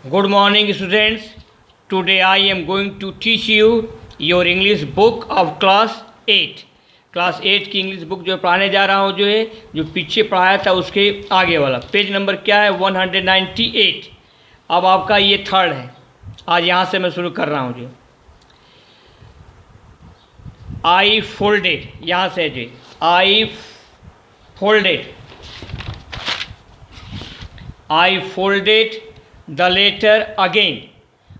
Good morning, students. Today I am going to teach you your English book of class 8. Class 8 की English book जो पढ़ाने जा रहा हूँ जो पीछे पढ़ाया था उसके आगे वाला पेज नंबर क्या है 198। अब आपका ये थर्ड है। आज यहाँ से मैं शुरू कर रहा हूँ आई फोल्डेड, यहाँ से आई फोल्डेड द लेटर अगेन।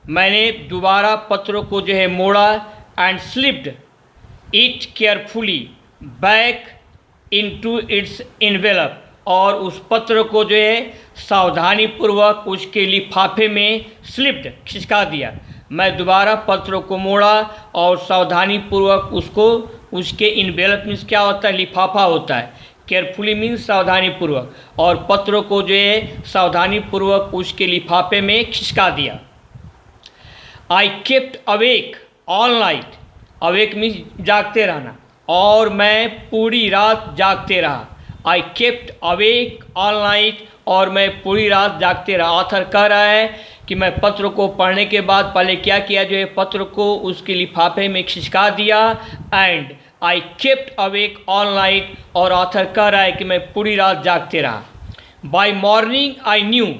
मैंने दोबारा पत्र को मोड़ा and slipped it carefully back into its envelope, और उस पत्र को सावधानी पूर्वक उसके लिफाफे में स्लिप्ड खिसका दिया। मैं दोबारा पत्र को मोड़ा और सावधानी पूर्वक उसको उसके एनवेलप मीन्स क्या होता है, लिफाफा होता है। केयरफुली मीन्स सावधानी पूर्वक, और पत्र को सावधानी पूर्वक उसके लिफाफे में खिसका दिया। I kept awake all night, awake means जागते रहना, और मैं पूरी रात जागते रहा। I kept awake all night, और मैं पूरी रात जागते रहा। ऑथर कह रहा है कि मैं पत्र को पढ़ने के बाद पहले क्या किया, पत्र को उसके लिफाफे में खिसका दिया and I kept awake all night, और ऑथर कह रहा है कि मैं पूरी रात जागते रहा। बाय मॉर्निंग आई न्यू,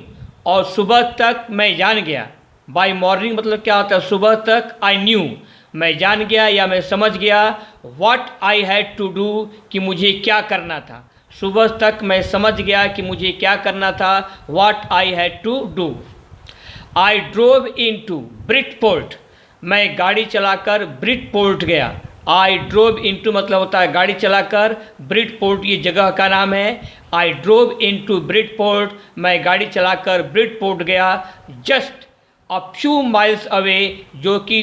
और सुबह तक मैं जान गया। बाय मॉर्निंग मतलब क्या होता है, सुबह तक आई न्यू मैं जान गया या मैं समझ गया। What I had to do कि मुझे क्या करना था। सुबह तक मैं समझ गया कि मुझे क्या करना था। What I had to do. I drove into Bridport, मैं गाड़ी चलाकर ब्रिटपोर्ट गया। आई ड्रोव इनटू मतलब होता है गाड़ी चलाकर, ब्रिटपोर्ट ये जगह का नाम है। आई ड्रोव इनटू ब्रिटपोर्ट, मैं गाड़ी चलाकर ब्रिटपोर्ट गया। Just a few miles away, जो कि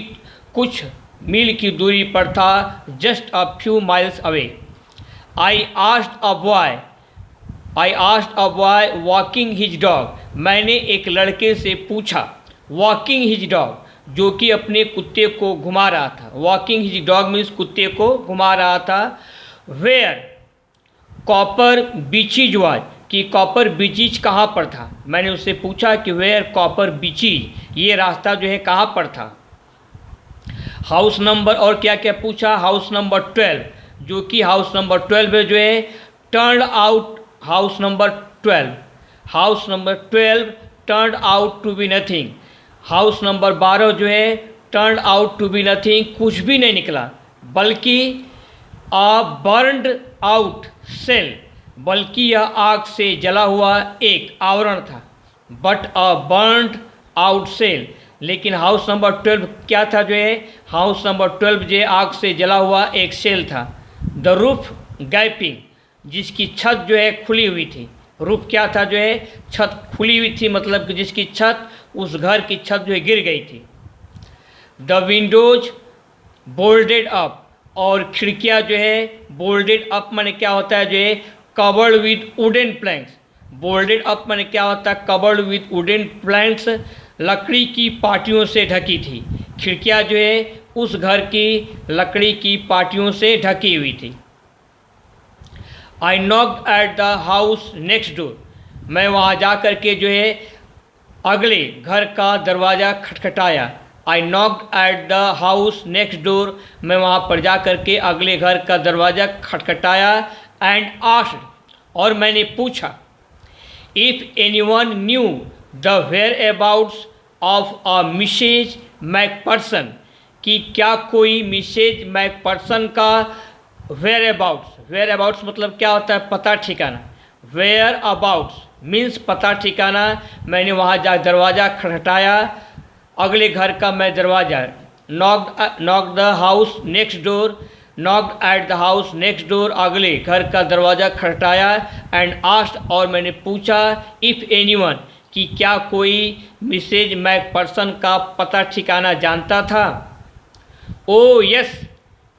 कुछ मील की दूरी पर था। Just a few miles away. I asked a boy walking his dog, मैंने एक लड़के से पूछा। वॉकिंग हिज डॉग, जो कि अपने कुत्ते को घुमा रहा था। वॉकिंग हिज डॉग मीन्स कुत्ते को घुमा रहा था। वेयर कॉपर बीचीज वाज, कि कॉपर बीचीज कहाँ पर था। मैंने उससे पूछा कि वेयर कॉपर बीचीज, ये रास्ता कहाँ पर था। हाउस नंबर और क्या क्या पूछा, हाउस नंबर 12, जो कि हाउस नंबर 12 में turn out house number 12 turn out to be nothing. House number 12 turn out to be nothing, कुछ भी नहीं निकला, बल्कि अ बर्न्ड आउट सेल, बल्कि यह आग से जला हुआ एक आवरण था। But a burned out shell, लेकिन हाउस नंबर 12 क्या था, हाउस नंबर 12 आग से जला हुआ एक सेल था। द रूफ गैपिंग, जिसकी छत खुली हुई थी। रूफ क्या था, छत खुली हुई थी, मतलब कि जिसकी छत, उस घर की छत गिर गई थी। द विंडोज बोल्डेड अप, और खिड़कियाँ बोल्डेड अप माने क्या होता है, covered with wooden planks. Boarded up माने क्या होता है, कवर्ड विद वुडन प्लैंक्स, लकड़ी की पाटियों से ढकी थी। खिड़कियाँ उस घर की लकड़ी की पाटियों से ढकी हुई थी। I knocked at the house next door, मैं वहाँ जा कर के अगले घर का दरवाज़ा खटखटाया। I knocked at the house next door, मैं वहाँ पर जा कर के अगले घर का दरवाज़ा खटखटाया। एंड आस्क्ड, और मैंने पूछा। If anyone knew the whereabouts of a Mrs McPherson, कि क्या कोई मिसेज मैकपर्सन का वेयर अबाउट्स मतलब क्या होता है, पता ठिकाना। वेयर अबाउट्स मीन्स पता ठिकाना। मैंने वहाँ जा दरवाज़ा खटखटाया, अगले घर का मैं दरवाज़ा। Knock the house next door, knocked at the house next door, अगले घर का दरवाज़ा खटखटाया। एंड आस्क्ड, और मैंने पूछा। इफ़ एनीवन, कि क्या कोई मिसेज मैकपर्सन का पता ठिकाना जानता था। ओ yes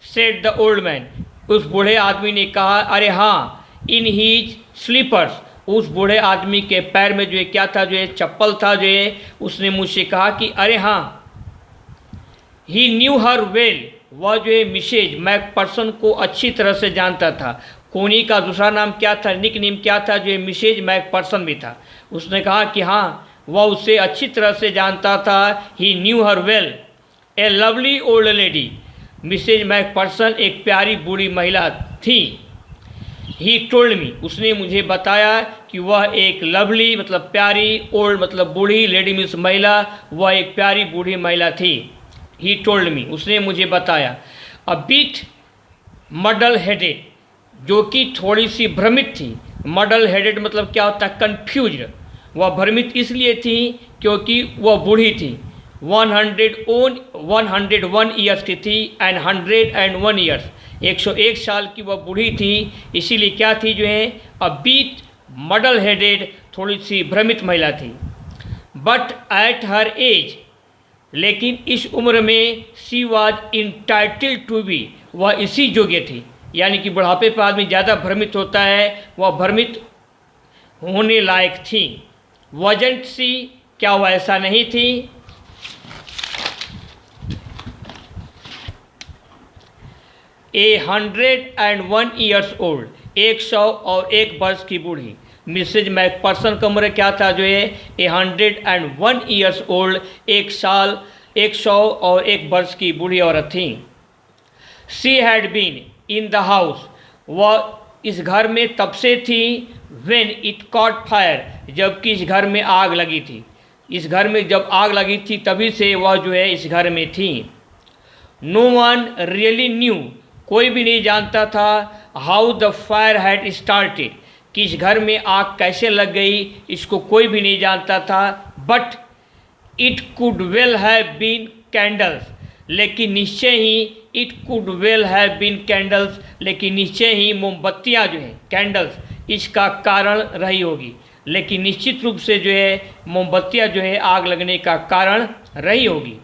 said the old man, उस बूढ़े आदमी ने कहा, अरे हाँ। इन हीज स्लीपर्स, उस बूढ़े आदमी के पैर में क्या था, चप्पल था। उसने मुझसे कहा कि अरे हाँ। ही न्यू हर वेल, वह मिसेज मैकपर्सन को अच्छी तरह से जानता था। कोनी का दूसरा नाम क्या था, निक नेम क्या था, मिसेज मैकपर्सन भी था। उसने कहा कि हाँ वह उसे अच्छी तरह से जानता था। He knew her well. A lovely old lady. Mrs McPherson एक प्यारी बूढ़ी महिला थी। ही टोल्ड मी, उसने मुझे बताया कि वह एक लवली मतलब प्यारी, ओल्ड मतलब बूढ़ी, लेडी मीन्स महिला, वह एक प्यारी बूढ़ी महिला थी। ही टोल्ड मी, उसने मुझे बताया। अ बिट मडल हेडेड, जो कि थोड़ी सी भ्रमित थी। मडल हेडेड मतलब क्या होता है? कन्फ्यूज। वह भ्रमित इसलिए थी क्योंकि वह बूढ़ी थी। 101 ईयर्स की थी एंड 101 ईयर्स, 101 साल की वह बूढ़ी थी। इसीलिए क्या थी जो है? अ बीट मडल हेडेड, थोड़ी सी भ्रमित महिला थी। बट एट हर एज, लेकिन इस उम्र में she was entitled to be, वह इसी योग्य थी। यानी कि बुढ़ापे पर आदमी ज़्यादा भ्रमित होता है, वह भ्रमित होने लायक थी। वजंट सी, क्या वह ऐसा नहीं थी? 101 ईयर्स ओल्ड, 101 वर्ष की बूढ़ी। मिसेज मैकपर्सन का उम्र क्या था जो है? 101 ईयर्स ओल्ड, 101 वर्ष की बूढ़ी औरत थी। She had been in the house, वह इस घर में तब से थी। व्हेन इट कॉट फायर, जबकि इस घर में आग लगी थी। इस घर में जब आग लगी थी तभी से वह जो है इस घर में थी। नो वन रियली न्यू, कोई भी नहीं जानता था। How the fire had started, कि इस घर में आग कैसे लग गई, इसको कोई भी नहीं जानता था। But it could well have been candles, लेकिन निश्चय ही it could well have been candles, लेकिन निश्चय ही मोमबत्तियाँ जो हैं कैंडल्स इसका कारण रही होगी। लेकिन निश्चित रूप से जो है मोमबत्तियाँ जो है आग लगने का कारण रही होगी।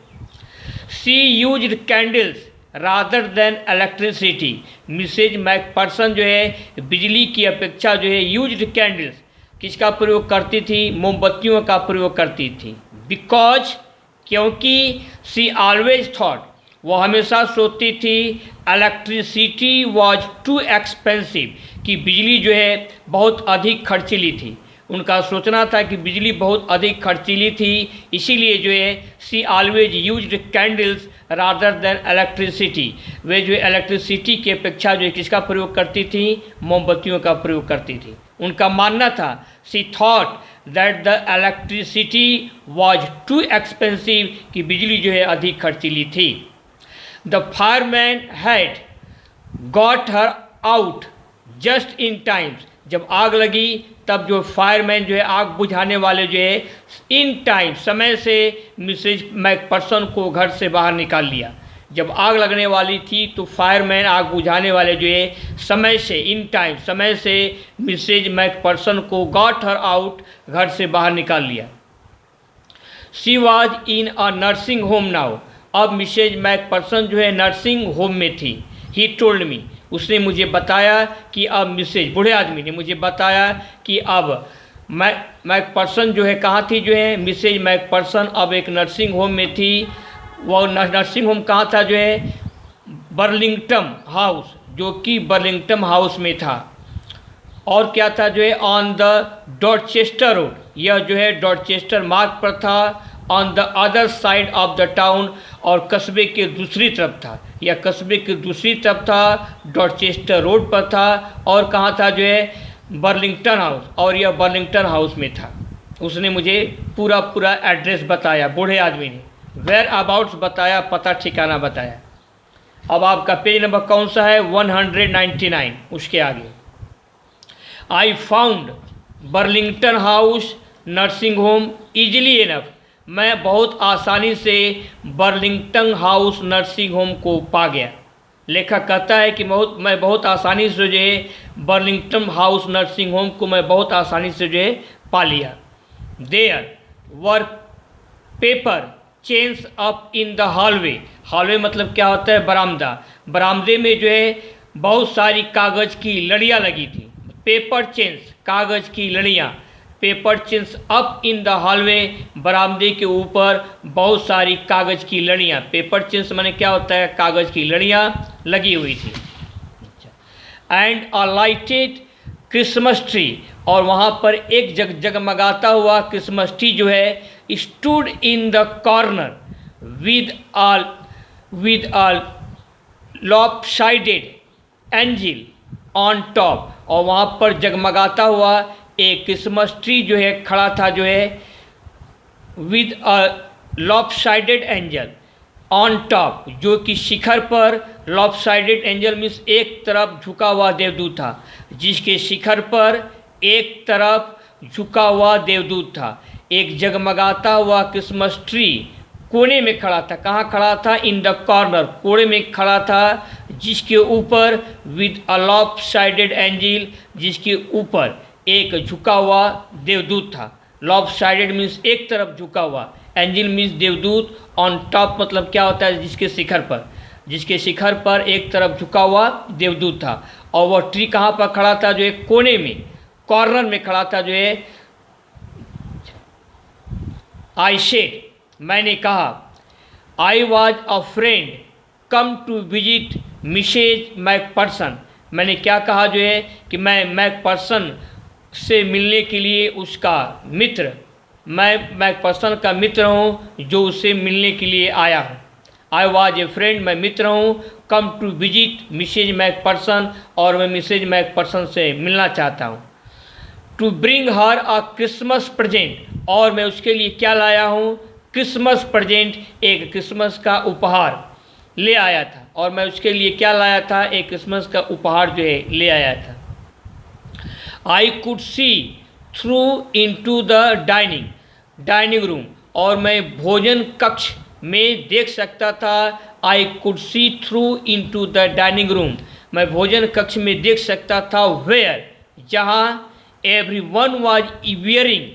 She used candles rather than electricity, Mrs McPherson जो है बिजली की अपेक्षा जो है यूज्ड कैंडल्स किसका प्रयोग करती थी? मोमबत्तियों का प्रयोग करती थी। बिकॉज, क्योंकि शी ऑलवेज थॉट, वो हमेशा सोचती थी इलेक्ट्रिसिटी वॉज टू एक्सपेंसिव, कि बिजली जो है बहुत अधिक खर्चीली थी। उनका सोचना था कि बिजली बहुत अधिक खर्चीली थी, इसीलिए जो है she always used candles rather than electricity, वे जो इलेक्ट्रिसिटी की अपेक्षा जो है किसका प्रयोग करती थी? मोमबत्तियों का प्रयोग करती थी। उनका मानना था she thought that the electricity was too expensive, कि बिजली जो है अधिक खर्चीली थी। The fireman had got her out just in times, जब आग लगी तब जो फायरमैन जो है आग बुझाने वाले जो है इन टाइम समय से मिसेज मैकपर्सन को घर से बाहर निकाल लिया। जब आग लगने वाली थी तो फायरमैन आग बुझाने वाले जो है समय से इन टाइम समय से मिसेज मैकपर्सन को गॉट हर आउट घर से बाहर निकाल लिया। She was in a nursing home now, अब मिसेज मैकपर्सन जो है नर्सिंग होम में थी। ही टोल्ड मी, उसने मुझे बताया कि अब मिसेज बूढ़े आदमी ने मुझे बताया कि अब मैकपर्सन जो है कहाँ थी जो है मिसेज मैकपर्सन अब एक नर्सिंग होम में थी। वह नर्सिंग होम कहाँ था जो है? बर्लिंगटन हाउस, जो कि बर्लिंगटन हाउस में था। और क्या था जो है? ऑन द डॉर्चेस्टर रोड, यह जो है डॉर्चेस्टर मार्ग पर था। On the other side of the town, और कस्बे के दूसरी तरफ था। यह कस्बे की दूसरी तरफ था, डॉर्चेस्टर रोड पर था। और कहाँ था जो है? बर्लिंगटन हाउस, और यह बर्लिंगटन हाउस में था। उसने मुझे पूरा एड्रेस बताया बूढ़े आदमी ने, वेयर अबाउट्स बताया, पता ठिकाना बताया। अब आपका पेज नंबर कौन सा है? 199, उसके आगे। I found Burlington house nursing home easily enough, मैं बहुत आसानी से बर्लिंगटन हाउस नर्सिंग होम को पा गया। लेखक कहता है कि मैं बहुत आसानी से जो है बर्लिंगटन हाउस नर्सिंग होम को मैं बहुत आसानी से जो है पा लिया। There were paper chains up in the hallway, hallway मतलब क्या होता है? बरामदा। बरामदे में जो है बहुत सारी कागज़ की लड़ियाँ लगी थी। पेपर चेन्स, कागज़ की लड़ियाँ। Paper chains up in the hallway, बरामदे के ऊपर बहुत सारी कागज़ की लड़ियाँ। पेपर चेन्स माने क्या होता है? कागज़ की लड़ियाँ लगी हुई थी। And a lighted Christmas tree, और वहाँ पर एक जगमगाता हुआ क्रिसमस ट्री जो है stood in the corner with a lopsided angel on top. और वहाँ पर जगमगाता हुआ एक क्रिसमस ट्री जो है खड़ा था, जो है with a lopsided angel on top, जो कि शिखर पर लॉपसाइडेड एंजल मीन्स एक तरफ झुका हुआ देवदूत था, जिसके शिखर पर एक तरफ झुका हुआ देवदूत था। एक जगमगाता हुआ क्रिसमस ट्री कोने में खड़ा था। कहाँ खड़ा था? इन द कॉर्नर, कोने में खड़ा था, जिसके ऊपर विद अ लॉपसाइडेड एंजल, जिसके ऊपर एक झुका हुआ देवदूत था। लॉपसाइडेड मीन्स एक तरफ झुका हुआ, एंजल मीन्स देवदूत, ऑन टॉप मतलब क्या होता है? जिसके शिखर पर एक तरफ झुका हुआ देवदूत था। और वह ट्री कहाँ पर खड़ा था? जो एक कोने में, कॉर्नर में खड़ा था, जो है आई सेड, मैंने कहा, I was a friend come to visit Mrs McPherson. मैंने क्या कहा? जो है कि मैं मैकपर्सन से मिलने के लिए उसका मित्र, मैं मैकपर्सन का मित्र हूँ जो उससे मिलने के लिए आया हूँ। आई वॉज ए फ्रेंड, मैं मित्र हूँ, come to visit Mrs McPherson, और मैं मिसेज मैकपर्सन से मिलना चाहता हूँ। To bring her a Christmas present, और मैं उसके लिए क्या लाया हूँ? क्रिसमस प्रेजेंट, एक क्रिसमस का उपहार ले आया था। और मैं उसके लिए क्या लाया था? एक क्रिसमस का उपहार जो है ले आया था। I could see through into the dining room, और मैं भोजन कक्ष में देख सकता था। I could see through into the dining room, मैं भोजन कक्ष में देख सकता था। वेयर, जहाँ everyone was wearing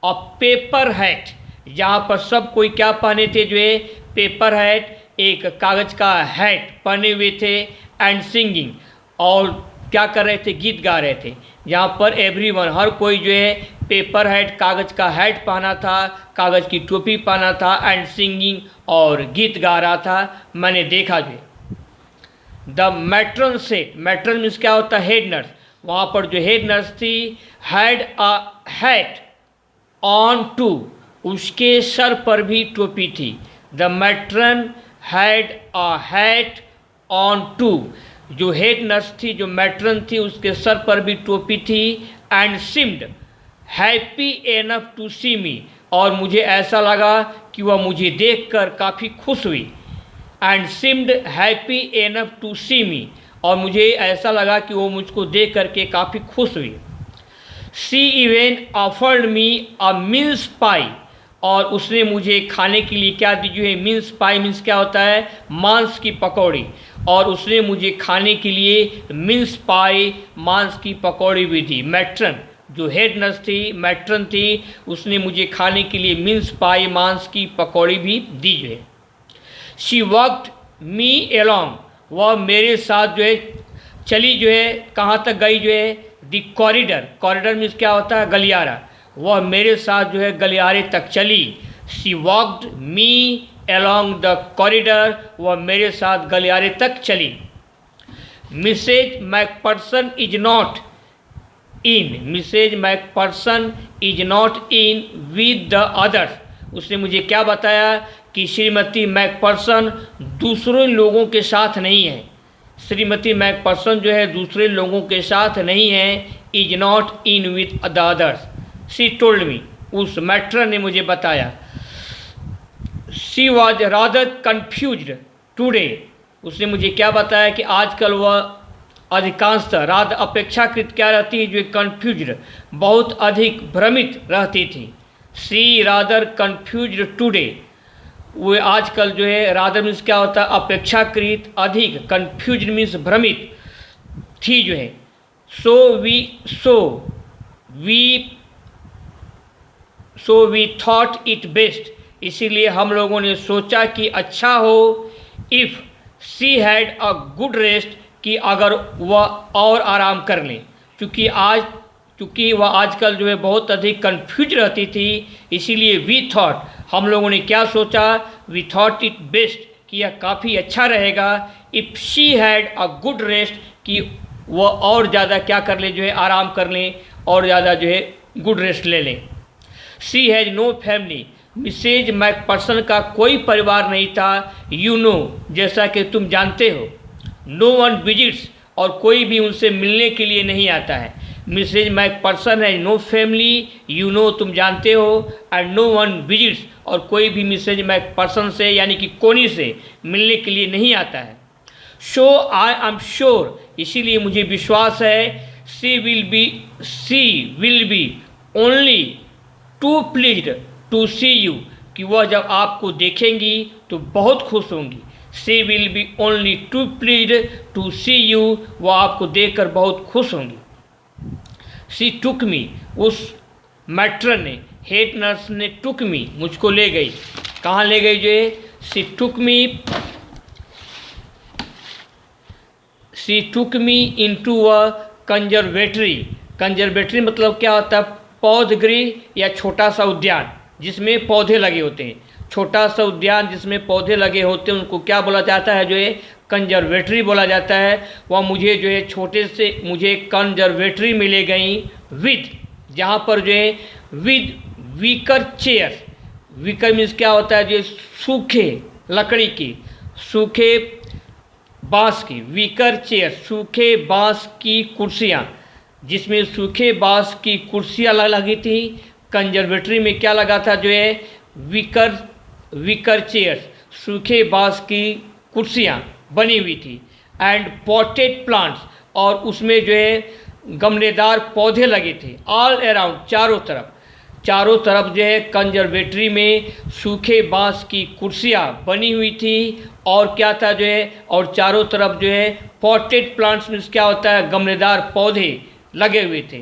a paper hat, जहाँ पर सब कोई क्या पहने थे? जो है पेपर हैट, एक कागज का हैट पहने हुए थे। एंड सिंगिंग, और क्या कर रहे थे? गीत गा रहे थे। जहाँ पर एवरीवन, हर कोई जो है पेपर हैट, कागज का हैट पहना था, कागज की टोपी पहना था। एंड सिंगिंग, और गीत गा रहा था। मैंने देखा जो the matron said, matron means क्या होता है? Head nurse. वहाँ पर जो हेड नर्स थी, had a hat on too, उसके सर पर भी टोपी थी। The matron had a hat on too, जो हेड नर्स थी, जो मैट्रन थी, उसके सर पर भी टोपी थी। And seemed happy enough to see me, और मुझे ऐसा लगा कि वह मुझे देखकर काफ़ी खुश हुई। And seemed happy enough to see me, और मुझे ऐसा लगा कि वो मुझको देख करके काफ़ी खुश हुई। She even offered me a mince pie, और उसने मुझे खाने के लिए क्या दी? जो है मिन्स पाई मीन्स क्या होता है? मांस की पकौड़ी। और उसने मुझे खाने के लिए मिन्स पाई, मांस की पकौड़ी भी दी। मैट्रन, जो हेड नर्स थी, मैट्रन थी, उसने मुझे खाने के लिए मिन्स पाई, मांस की पकौड़ी भी दी जो है। शी वॉक्ड मी एलोंग, वह मेरे साथ जो है चली, जो है कहाँ तक गई? जो है द कॉरिडर, कॉरिडर मीन्स क्या होता है? गलियारा। वह मेरे साथ जो है गलियारे तक चली। She walked me along the corridor, वह मेरे साथ गलियारे तक चली। Mrs McPherson is not in, Mrs McPherson is not in with the others, उसने मुझे क्या बताया? कि श्रीमती मैकपर्सन दूसरे लोगों के साथ नहीं है। श्रीमती मैकपर्सन जो है दूसरे लोगों के साथ नहीं है। Is not in with the others, she told me, उस मैट्रन ने मुझे बताया। She was rather confused today, उसने मुझे क्या बताया? कि आजकल वह अधिकांशतः रादर अपेक्षाकृत क्या रहती है? जो कन्फ्यूज्ड, बहुत अधिक भ्रमित रहती थी। शी रादर कन्फ्यूज्ड टूडे, वो आजकल जो है, रादर मीन्स क्या होता है? अपेक्षाकृत अधिक, कन्फ्यूज्ड मीन्स भ्रमित थी जो है। So we thought it best, इसीलिए हम लोगों ने सोचा कि अच्छा हो। If she had a good rest, कि अगर वह और आराम कर लें, क्योंकि वह आजकल जो है बहुत अधिक कन्फ्यूज रहती थी, इसीलिए वी थॉट, हम लोगों ने क्या सोचा? वी थॉट इट बेस्ट, कि यह काफ़ी अच्छा रहेगा। If she had a good rest, कि वह और ज़्यादा क्या कर ले? जो है आराम कर लें, और ज़्यादा जो है गुड रेस्ट ले लें। She has no family, Mrs McPherson का कोई परिवार नहीं था। यू नो, जैसा कि तुम जानते हो। नो वन विजिट्स, और कोई भी उनसे मिलने के लिए नहीं आता है। मिसेज मैकपर्सन है नो फैमिली, यू नो तुम जानते हो, एंड नो वन विजिट्स, और कोई भी मिसेज मैकपर्सन से यानी कि कोनी से मिलने के लिए नहीं आता है। सो आई एम श्योर, इसीलिए मुझे विश्वास है, she will be only too pleased to see you, कि वह जब आपको देखेंगी तो बहुत खुश होंगी। She will be only too pleased to see you, वह आपको देखकर बहुत खुश होंगी। शी टुक मी, उस मैट्रन ने, हेड नर्स ने टुक मी, मुझको ले गई। कहाँ ले गई जो है? She took me into a conservatory. Conservatory मतलब क्या होता है? पौधगृह या छोटा सा उद्यान जिसमें पौधे लगे होते हैं। छोटा सा उद्यान जिसमें पौधे लगे होते हैं उनको क्या बोला जाता है जो है? कंजर्वेटरी बोला जाता है। वह मुझे जो है छोटे से मुझे कंजर्वेटरी में ले गई विद, जहाँ पर जो है with weaker chair. Weaker means क्या होता है? जो सूखे लकड़ी की, सूखे बांस की, वीकर चेयर सूखे बांस की कुर्सियाँ, जिसमें सूखे बांस की कुर्सियाँ लगी थी। कंजर्वेटरी में क्या लगा था जो है? वीकर चेयर्स, सूखे बांस की कुर्सियाँ बनी हुई थी। एंड पॉटेड प्लांट्स, और उसमें जो है गमलेदार पौधे लगे थे। ऑल अराउंड, चारों तरफ जो है कंजर्वेटरी में सूखे बांस की कुर्सियाँ बनी हुई थी। और क्या था जो है? और चारों तरफ जो है पॉटेड प्लांट्स मीन्स क्या होता है? गमलेदार पौधे लगे हुए थे।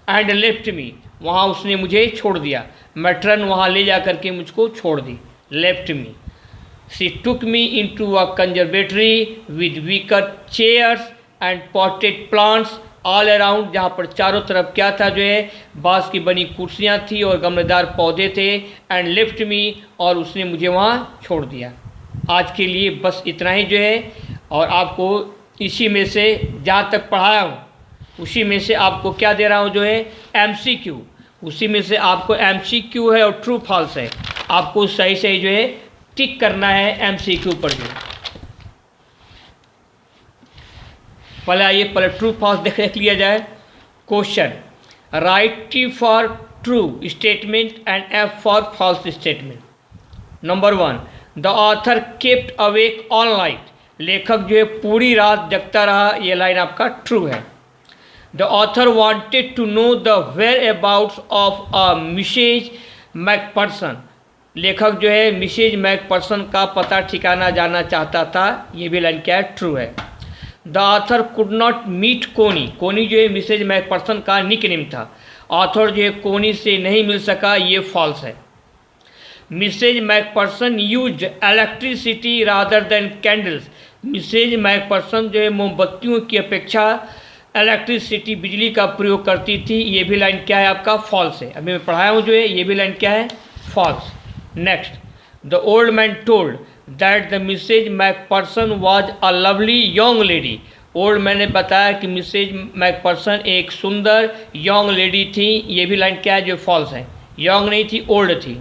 एंड लेफ्ट मी, वहाँ उसने मुझे छोड़ दिया। मैट्रन वहाँ ले जा करके मुझको छोड़ दी। Left me, she took me into a conservatory with wicker chairs and potted plants all around, जहाँ पर चारों तरफ क्या था जो है? बांस की बनी कुर्सियाँ थी और गमलेदार पौधे थे। एंड लेफ्ट मी, और उसने मुझे वहाँ छोड़ दिया। आज के लिए बस इतना ही जो है। और आपको इसी में से जहाँ तक पढ़ाया हूँ उसी में से आपको क्या दे रहा हूँ जो है? MCQ। उसी में से आपको MCQ है और ट्रू फॉल्स है। आपको सही सही जो है टिक करना है MCQ पर जो। पहले आइए ट्रू फॉल्स देख लिया जाए। Question, right T for true statement and F for false statement. Number 1, the author kept awake all night, लेखक जो है पूरी रात जगता रहा। ये लाइन आपका ट्रू है। The author wanted to know the whereabouts of a Mrs McPherson, लेखक जो है मिसेज मैकपर्सन का पता ठिकाना जानना चाहता था। ये भी लाइन क्या है? ट्रू है। The author could not meet Connie, Connie जो है मिसेज मैकपर्सन का निकनेम था। ऑथर जो है कोनी से नहीं मिल सका, ये फॉल्स है। Mrs McPherson used electricity rather than candles, Mrs McPherson जो है मोमबत्तियों की अपेक्षा इलेक्ट्रिसिटी बिजली का प्रयोग करती थी। ये भी लाइन क्या है? आपका फॉल्स है। अभी मैं पढ़ाया हूँ जो है, ये भी लाइन क्या है? False. Next, the old man told that the Mrs McPherson was a lovely young lady, old man ने बताया कि मिसेज मैकपर्सन एक सुंदर यंग लेडी थी। ये भी लाइन क्या है? जो फॉल्स है। यंग नहीं थी, ओल्ड थी।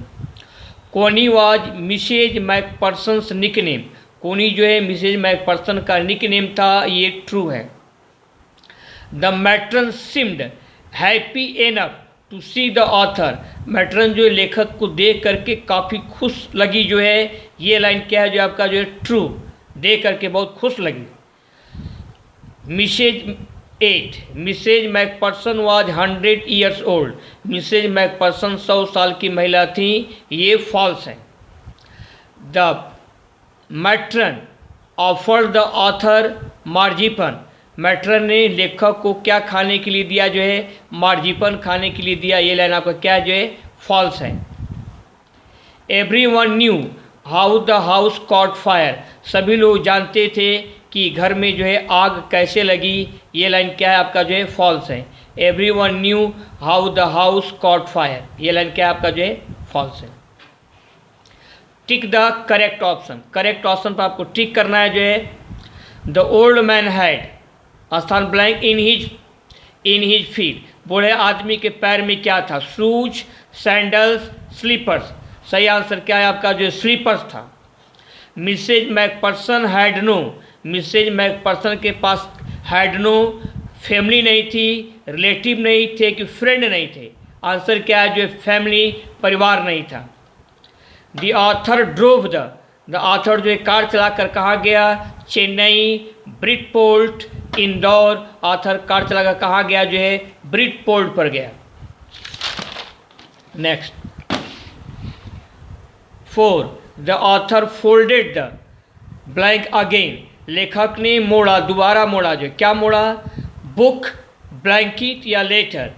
कोनी वाज मिसेज मैकपर्सन्स निकनेम, कोनी जो है मिसेज मैकपर्सन का निकनेम था। ये ट्रू है। The matron seemed happy enough to see the author, matron जो लेखक को देख करके काफ़ी खुश लगी जो है। ये लाइन क्या है? जो आपका जो है ट्रू, देख करके बहुत खुश लगी। Mrs McPherson was 100 years old, Mrs McPherson 100 साल की महिला थी। ये फॉल्स है। The matron offered the author marzipan, matron ने लेखक को क्या खाने के लिए दिया जो है? मार्जिपन खाने के लिए दिया। ये लाइन आपका क्या जो है? फॉल्स है। Everyone knew how the house caught fire, सभी लोग जानते थे कि घर में जो है आग कैसे लगी। ये लाइन क्या है? आपका जो है फॉल्स है। Everyone knew how the house caught fire, ये लाइन क्या है? आपका जो है फॉल्स है। Tick the correct option, correct option पर आपको टिक करना है जो है। द ओल्ड मैन हैड स्थान ब्लैंक इन हिज फीट, बूढ़े आदमी के पैर में क्या था? Shoes, sandals, slippers. सही आंसर क्या है आपका? जो स्लीपर्स था। Mrs McPherson had no, Mrs McPherson के पास हैड नो फैमिली नहीं थी, रिलेटिव नहीं थे कि फ्रेंड नहीं थे। आंसर क्या है? जो फैमिली, परिवार नहीं था। The author drove the author जो है कार चलाकर कहाँ गया? चेन्नई, ब्रिटपोर्ट, इंदौर। ऑथर कार चलाकर कहाँ गया? जो है ब्रिटपोर्ट पर गया। Next 4 the author folded the blank again, लेखक ने मोड़ा, दोबारा मोड़ा। जो क्या मोड़ा? बुक, ब्लैंकेट या लेटर।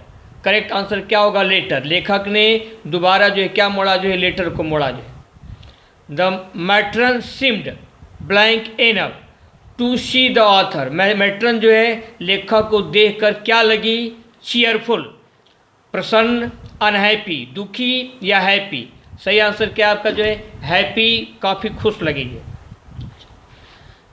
करेक्ट आंसर क्या होगा? लेटर। लेखक ने दोबारा जो है क्या मोड़ा? जो है लेटर को मोड़ा। जो the matron seemed blank enough to see the author, matron जो है लेखक को देखकर क्या लगी? चीयरफुल, प्रसन्न, अनहैप्पी, दुखी या हैप्पी। सही आंसर क्या आपका? जो है हैप्पी, काफ़ी खुश लगेगी।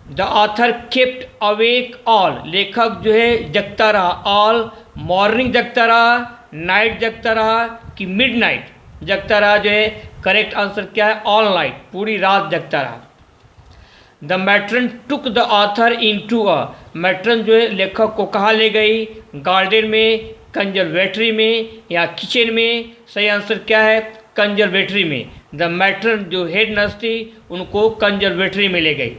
The author kept awake all, लेखक जो है जगता रहा। ऑल मॉर्निंग जगता रहा, नाइट जगता रहा कि मिडनाइट जगता रहा। जो है करेक्ट आंसर क्या है? ऑल नाइट, पूरी रात जगता रहा। The matron took the author into a, matron जो है लेखक को कहाँ ले गई? गार्डन में, कंजर्वेटरी में या किचन में। सही आंसर क्या है? कंजर्वेटरी में। द मैट्रन जो हेड नर्स थी उनको कंजर्वेटरी में ले गई।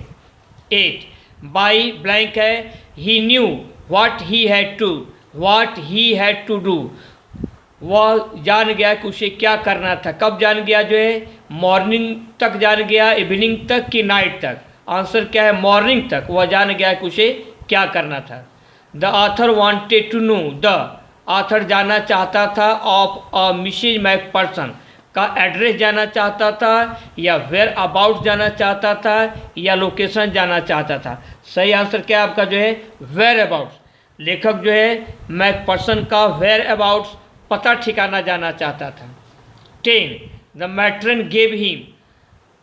8 बाई ब्लैंक है, he knew what he had to, what he had to do. वह जान गया कि उसे क्या करना था। कब जान गया? जो है मॉर्निंग तक जान गया, इवनिंग तक कि नाइट तक। आंसर क्या है? मॉर्निंग तक वह जान गया कि उसे क्या करना था। The author wanted to know, the author जानना चाहता था ऑफ अ मिसेज मैकपर्सन का एड्रेस जानना चाहता था या वेयर अबाउट जानना चाहता था या लोकेशन जानना चाहता था। सही आंसर क्या है आपका? जो है वेयर अबाउट। लेखक जो है मैकपर्सन का वेयर अबाउट, पता ठिकाना जानना चाहता था। 10 the matron gave him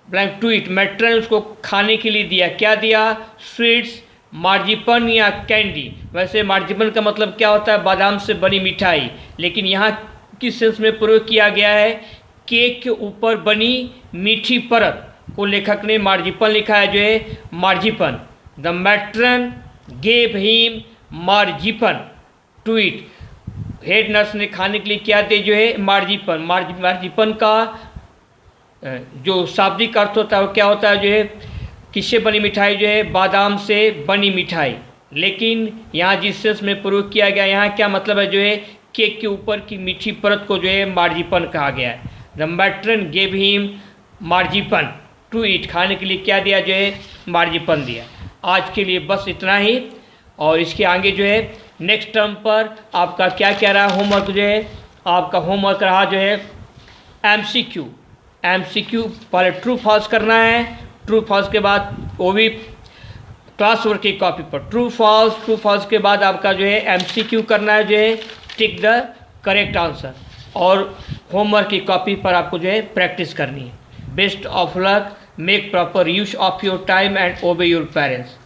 blank to it, matron उसको खाने के लिए दिया। क्या दिया? स्वीट्स, मार्जिपन या कैंडी। वैसे मार्जिपन का मतलब क्या होता है? बादाम से बनी मिठाई, लेकिन यहाँ किस सेंस में प्रयोग किया गया है? केक के ऊपर बनी मीठी परत को लेखक ने मार्जिपन लिखा है। जो है marzipan. The matron gave him marzipan to eat, head nurse ने खाने के लिए क्या दे? जो है मार्जिपन। मार्जिपन का जो शाब्दिक अर्थ होता है वो क्या होता है? जो है किससे बनी मिठाई? जो है बादाम से बनी मिठाई। लेकिन यहाँ जिस सेंस में प्रयोग किया गया, यहाँ क्या मतलब है? जो है केक के ऊपर की मीठी परत को जो है मार्जिपन कहा गया है। The matron gave him marzipan to eat, खाने के लिए क्या दिया? जो है मार्जिपन दिया। आज के लिए बस इतना ही, और इसके आगे जो है नेक्स्ट टर्म पर आपका क्या क्या रहा होमवर्क? जो है आपका होमवर्क रहा जो है MCQ। MCQ पहले ट्रू फॉल्स करना है, ट्रू फॉल्स के बाद वो भी क्लास वर्क की कॉपी पर ट्रू फॉल्स के बाद आपका जो है MCQ करना है। जो है टिक द करेक्ट आंसर, और होमवर्क की कॉपी पर आपको जो है प्रैक्टिस करनी है। Best of luck, make proper use of your time and ओबे योर पेरेंट्स।